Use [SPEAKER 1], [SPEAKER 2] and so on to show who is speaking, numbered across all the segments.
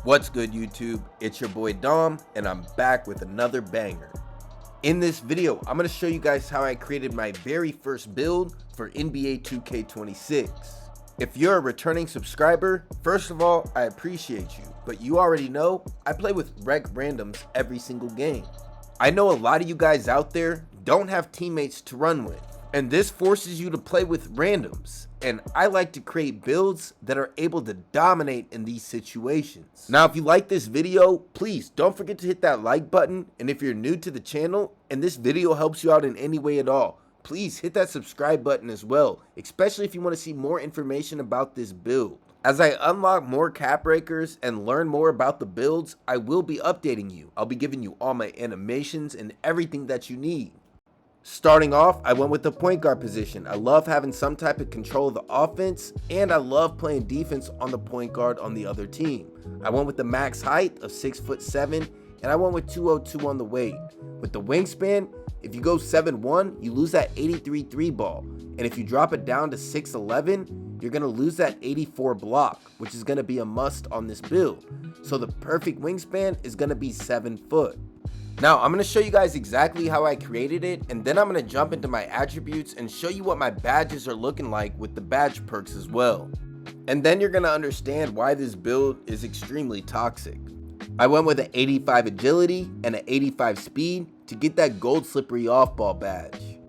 [SPEAKER 1] What's good, YouTube? It's your boy Dom, and I'm back with another banger. In this video, I'm going to show you guys how I created my very first build for NBA 2K26. If you're a returning subscriber, first of all, I appreciate you, but you already know I play with rec randoms every single game. I know a lot of you guys out there don't have teammates to run with, and this forces you to play with randoms, and I like to create builds that are able to dominate in these situations. Now, if you like this video, please don't forget to hit that like button, and if you're new to the channel and this video helps you out in any way at all, please hit that subscribe button as well, especially if you want to see more information about this build. As I unlock more cap breakers and learn more about the builds, I will be updating you. I'll be giving you all my animations and everything that you need. Starting off, I went with the point guard position. I love having some type of control of the offense, and I love playing defense on the point guard on the other team. I went with the max height of 6'7", and I went with 202 on the weight. With the wingspan, if you go 7'1", you lose that 83 3 ball, and if you drop it down to 6'11", you're going to lose that 84 block, which is going to be a must on this build. So the perfect wingspan is going to be 7 foot. Now, I'm going to show you guys exactly how I created it, and then I'm going to jump into my attributes and show you what my badges are looking like with the badge perks as well. And then you're going to understand why this build is extremely toxic. I went with an 85 agility and an 85 speed to get that gold slippery off-ball badge.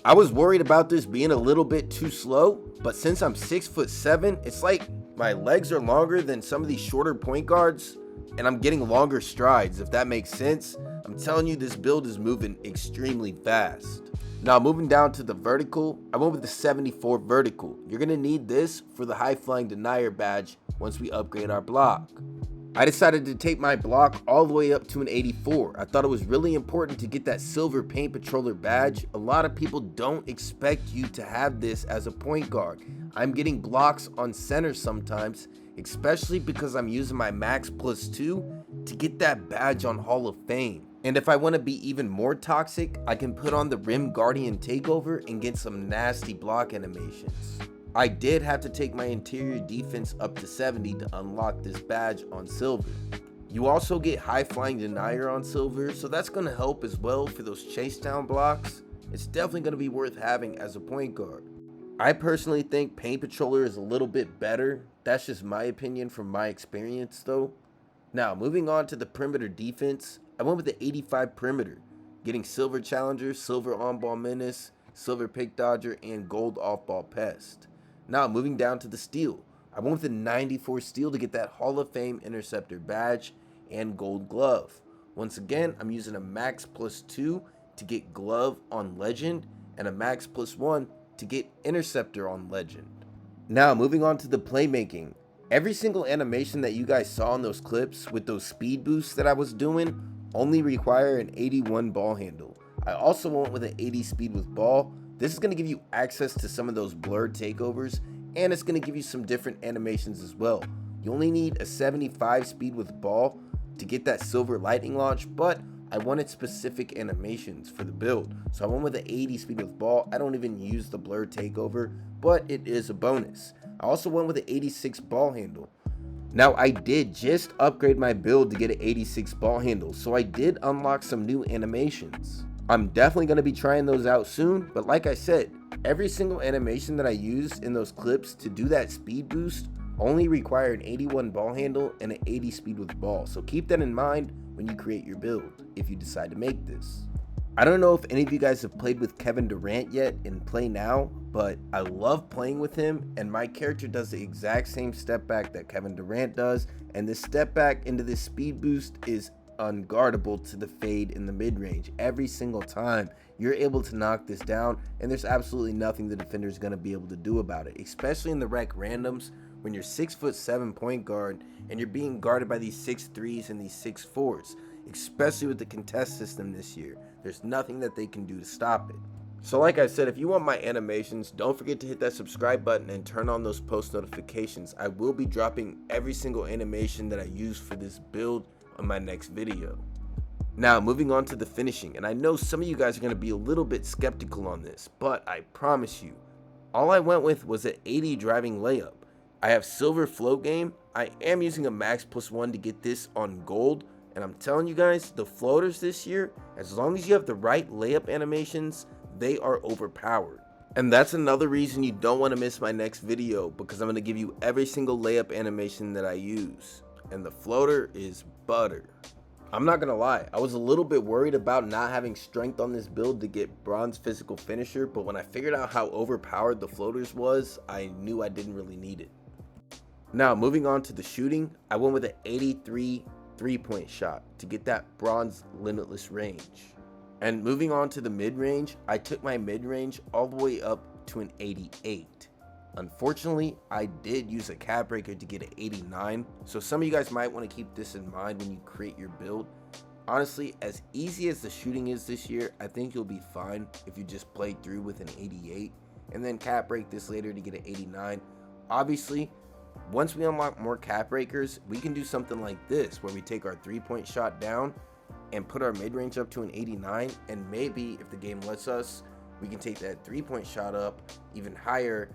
[SPEAKER 1] I was worried about this being a little bit too slow, but since I'm 6'7", it's like my legs are longer than some of these shorter point guards, and I'm getting longer strides, if that makes sense. I'm telling you, this build is moving extremely fast. Now, moving down to the vertical, I went with the 74 vertical. You're going to need this for the high flying denier badge once we upgrade our block. I decided to take my block all the way up to an 84. I thought it was really important to get that silver paint patroller badge. A lot of people don't expect you to have this as a point guard. I'm getting blocks on center sometimes, especially because I'm using my max +2 to get that badge on Hall of Fame. And if I want to be even more toxic, I can put on the Rim Guardian takeover and get some nasty block animations. I did have to take my interior defense up to 70 to unlock this badge on silver. You also get high flying denier on silver, so that's going to help as well for those chase down blocks. It's definitely going to be worth having as a point guard. I personally think paint patroller is a little bit better. That's just my opinion from my experience though. Now, moving on to the perimeter defense, I went with the 85 perimeter, getting silver challenger, silver on-ball menace, silver pick dodger, and gold off-ball pest. Now, moving down to the steal, I went with the 94 steal to get that Hall of Fame interceptor badge and gold glove. Once again, I'm using a max +2 to get glove on legend and a max +1 to get interceptor on legend. Now, moving on to the playmaking. Every single animation that you guys saw in those clips with those speed boosts that I was doing only require an 81 ball handle. I also went with an 80 speed with ball. This is going to give you access to some of those blurred takeovers, and it's going to give you some different animations as well. You only need a 75 speed with ball to get that silver lightning launch, but I wanted specific animations for the build, so I went with an 80 speed with ball. I don't even use the blur takeover, but it is a bonus. I also went with an 86 ball handle. Now, I did just upgrade my build to get an 86 ball handle, so I did unlock some new animations. I'm definitely going to be trying those out soon, but like I said, every single animation that I used in those clips to do that speed boost only require an 81 ball handle and an 80 speed with ball, so keep that in mind when you create your build if you decide to make this. I don't know if any of you guys have played with Kevin Durant yet in Play Now, but I love playing with him, and my character does the exact same step back that Kevin Durant does, and this step back into this speed boost is unguardable to the fade in the mid-range. Every single time you're able to knock this down, and there's absolutely nothing the defender is going to be able to do about it, especially in the rec randoms when you're 6'7" point guard and you're being guarded by these 6'3s and these 6'4s, especially with the contest system this year. There's nothing that they can do to stop it. So like I said, if you want my animations, don't forget to hit that subscribe button and turn on those post notifications. I will be dropping every single animation that I use for this build on my next video. Now, moving on to the finishing, and I know some of you guys are going to be a little bit skeptical on this, but I promise you, all I went with was an 80 driving layup. I have silver float game. I am using a max +1 to get this on gold. And I'm telling you guys, the floaters this year, as long as you have the right layup animations, they are overpowered. And that's another reason you don't want to miss my next video, because I'm going to give you every single layup animation that I use. And the floater is butter. I'm not gonna lie, I was a little bit worried about not having strength on this build to get bronze physical finisher, but when I figured out how overpowered the floaters was, I knew I didn't really need it. Now moving on to the shooting, I went with an 83 3-point shot to get that bronze limitless range. And moving on to the mid-range, I took my mid-range all the way up to an 88. Unfortunately, I did use a cap breaker to get an 89, so some of you guys might want to keep this in mind when you create your build. Honestly, as easy as the shooting is this year, I think you'll be fine if you just play through with an 88 and then cap break this later to get an 89. Obviously, once we unlock more cap breakers, we can do something like this where we take our 3-point shot down and put our mid-range up to an 89, and maybe if the game lets us, we can take that 3-point shot up even higher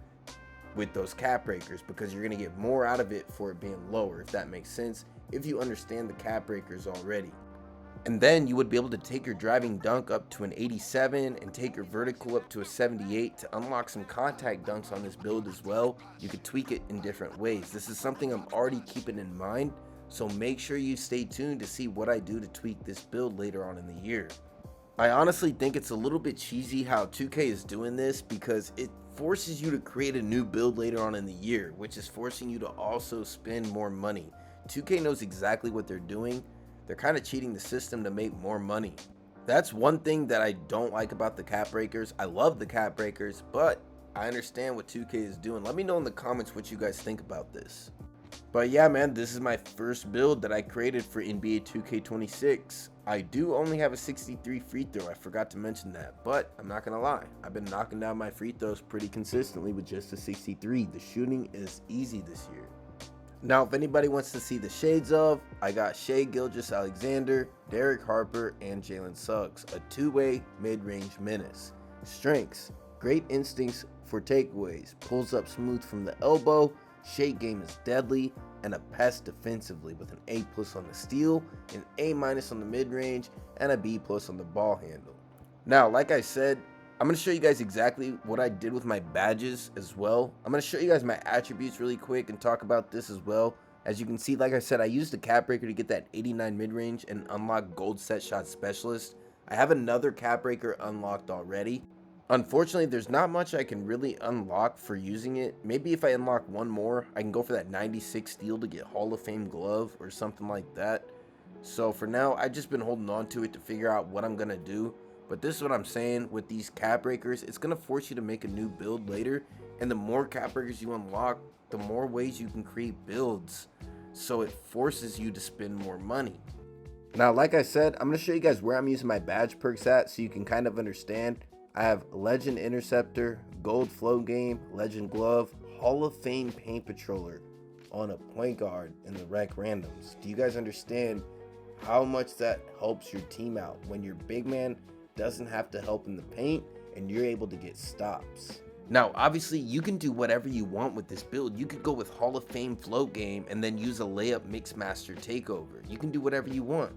[SPEAKER 1] with those cap breakers, because you're going to get more out of it for it being lower, if that makes sense, if you understand the cap breakers already. And then you would be able to take your driving dunk up to an 87 and take your vertical up to a 78 to unlock some contact dunks on this build as well. You could tweak it in different ways. This is something I'm already keeping in mind, so make sure you stay tuned to see what I do to tweak this build later on in the year. I honestly think it's a little bit cheesy how 2K is doing this, because it forces you to create a new build later on in the year, which is forcing you to also spend more money. 2K knows exactly what they're doing. They're kind of cheating the system to make more money. That's one thing that I don't like about the cap breakers. I love the cap breakers, but I understand what 2K is doing. Let me know in the comments what you guys think about this. But yeah, man, this is my first build that I created for NBA 2K26. I do only have a 63 free throw. I forgot to mention that, but I'm not gonna lie, I've been knocking down my free throws pretty consistently with just a 63. The shooting is easy this year. Now, if anybody wants to see the shades of, I got Shai Gilgeous-Alexander, Derek Harper, and Jalen Suggs, a two-way mid-range menace. Strengths: great instincts for takeaways, pulls up smooth from the elbow, shake game is deadly, and a pest defensively with an A+ on the steal, an A- on the mid-range, and a B+ on the ball handle. Now, like I said, I'm going to show you guys exactly what I did with my badges as well. I'm going to show you guys my attributes really quick and talk about this as well. As you can see, like I said, I used the cap breaker to get that 89 mid-range and unlock gold set shot specialist. I have another cap breaker unlocked already. Unfortunately, there's not much I can really unlock for using it. Maybe if I unlock one more, I can go for that 96 steal to get Hall of Fame glove or something like that. So for now, I've just been holding on to it to figure out what I'm going to do. But this is what I'm saying, with these cap breakers, it's going to force you to make a new build later. And the more cap breakers you unlock, the more ways you can create builds. So it forces you to spend more money. Now, like I said, I'm going to show you guys where I'm using my badge perks at so you can kind of understand. I have Legend Interceptor, Gold Flow Game, Legend Glove, Hall of Fame Paint Patroller on a point guard in the rec randoms. Do you guys understand how much that helps your team out when your big man doesn't have to help in the paint and you're able to get stops? Now, obviously, you can do whatever you want with this build. You could go with Hall of Fame float game and then use a layup mixmaster takeover. You can do whatever you want.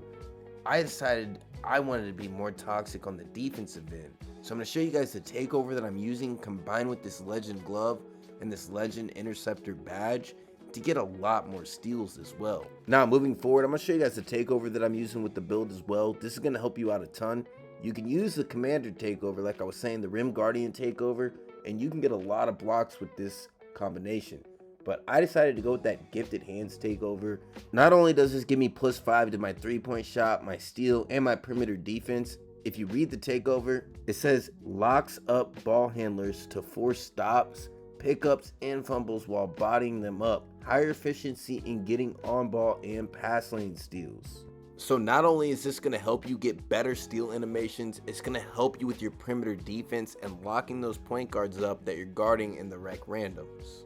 [SPEAKER 1] I decided I wanted to be more toxic on the defensive end. So I'm going to show you guys the takeover that I'm using combined with this Legend Glove and this Legend Interceptor badge to get a lot more steals as well. Now, moving forward, I'm going to show you guys the takeover that I'm using with the build as well. This is going to help you out a ton. You can use the Commander takeover, like I was saying, the Rim Guardian takeover, and you can get a lot of blocks with this combination. But I decided to go with that Gifted Hands takeover. Not only does this give me +5 to my 3-point shot, my steal, and my perimeter defense, if you read the takeover, it says locks up ball handlers to force stops, pickups, and fumbles while bodying them up. Higher efficiency in getting on ball and pass lane steals. So not only is this going to help you get better steal animations, it's going to help you with your perimeter defense and locking those point guards up that you're guarding in the rec randoms.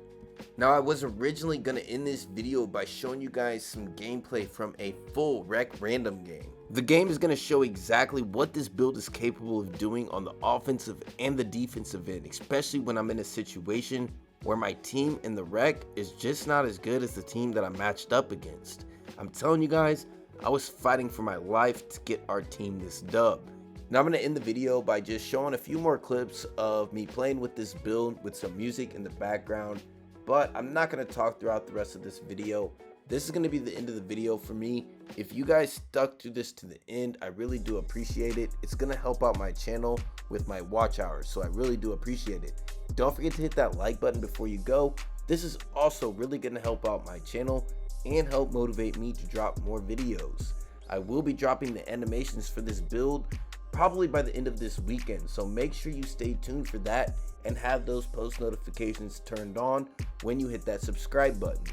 [SPEAKER 1] Now, I was originally going to end this video by showing you guys some gameplay from a full rec random game. The game is going to show exactly what this build is capable of doing on the offensive and the defensive end, especially when I'm in a situation where my team in the rec is just not as good as the team that I matched up against. I'm telling you guys, I was fighting for my life to get our team this dub. Now I'm going to end the video by just showing a few more clips of me playing with this build with some music in the background, but I'm not going to talk throughout the rest of this video. This is going to be the end of the video for me. If you guys stuck through this to the end, I really do appreciate it. It's going to help out my channel with my watch hours, so I really do appreciate it. Don't forget to hit that like button before you go. This is also really going to help out my channel and help motivate me to drop more videos. I will be dropping the animations for this build probably by the end of this weekend, so make sure you stay tuned for that and have those post notifications turned on when you hit that subscribe button.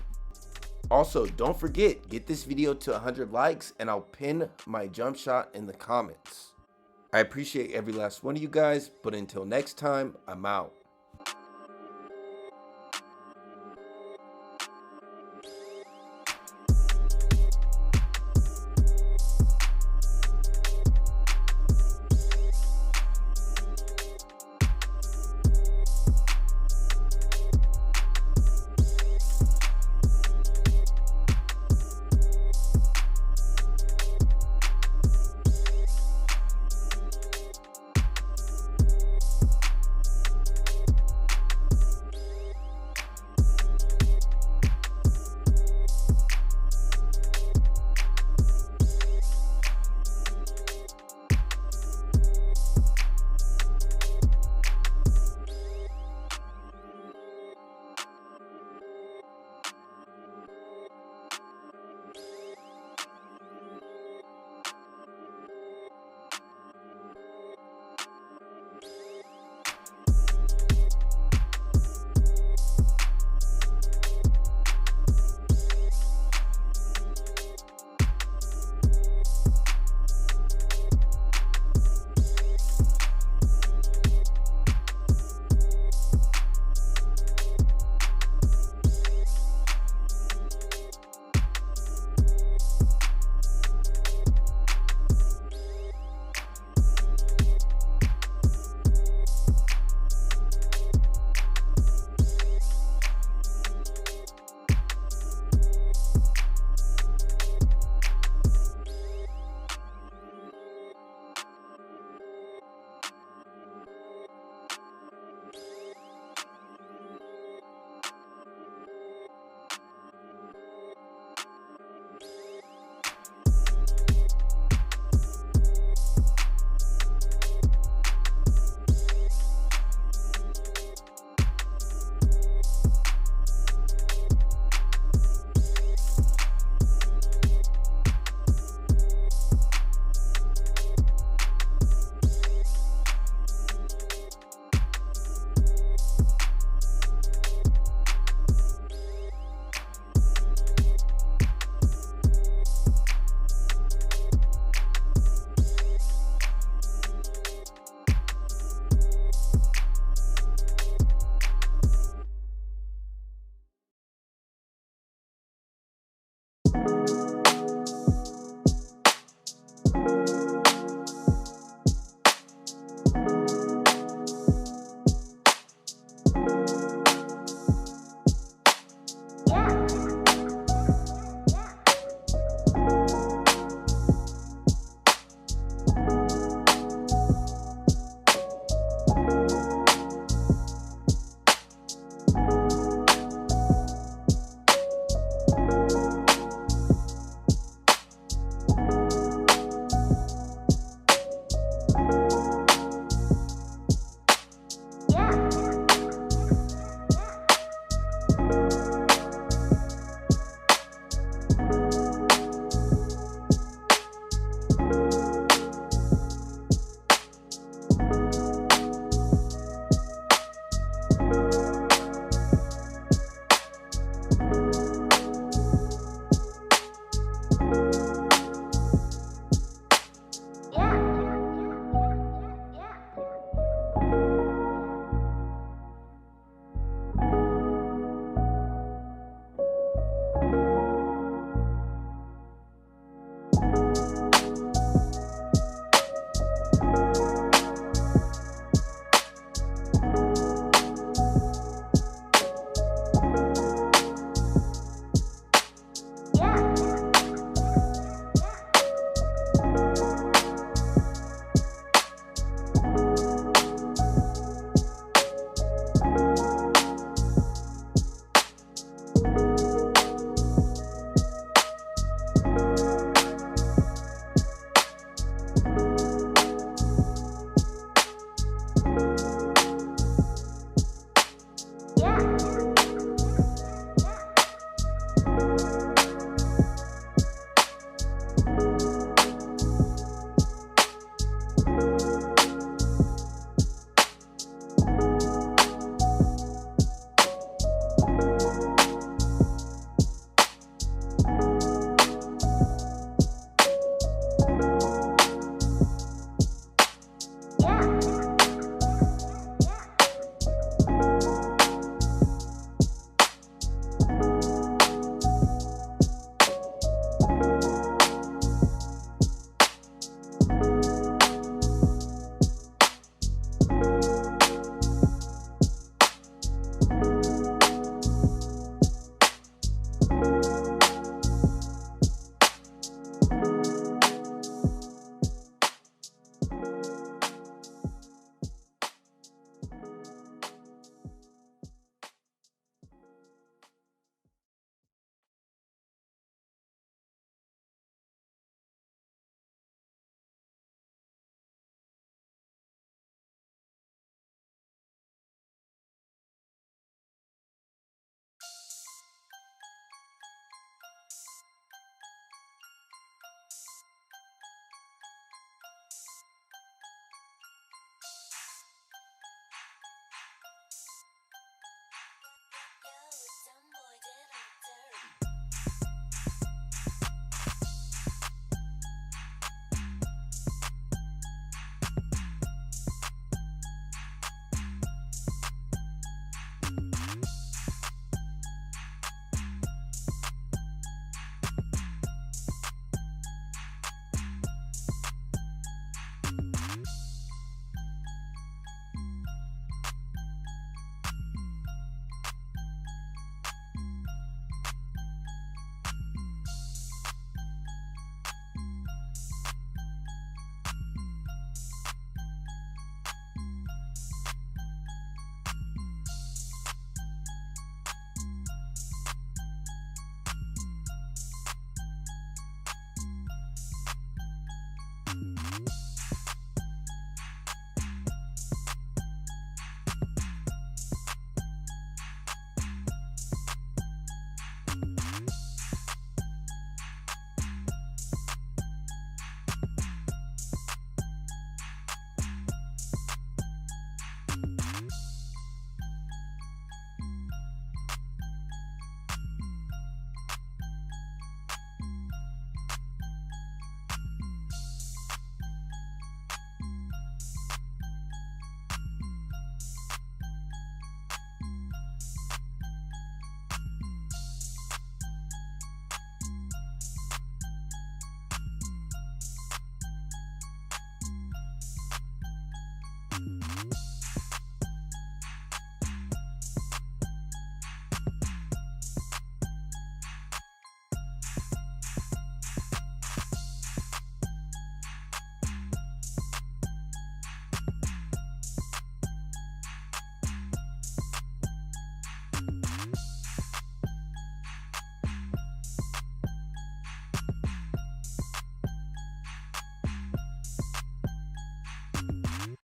[SPEAKER 1] Also, don't forget, get this video to 100 likes and I'll pin my jump shot in the comments. I appreciate every last one of you guys, but until next time, I'm out.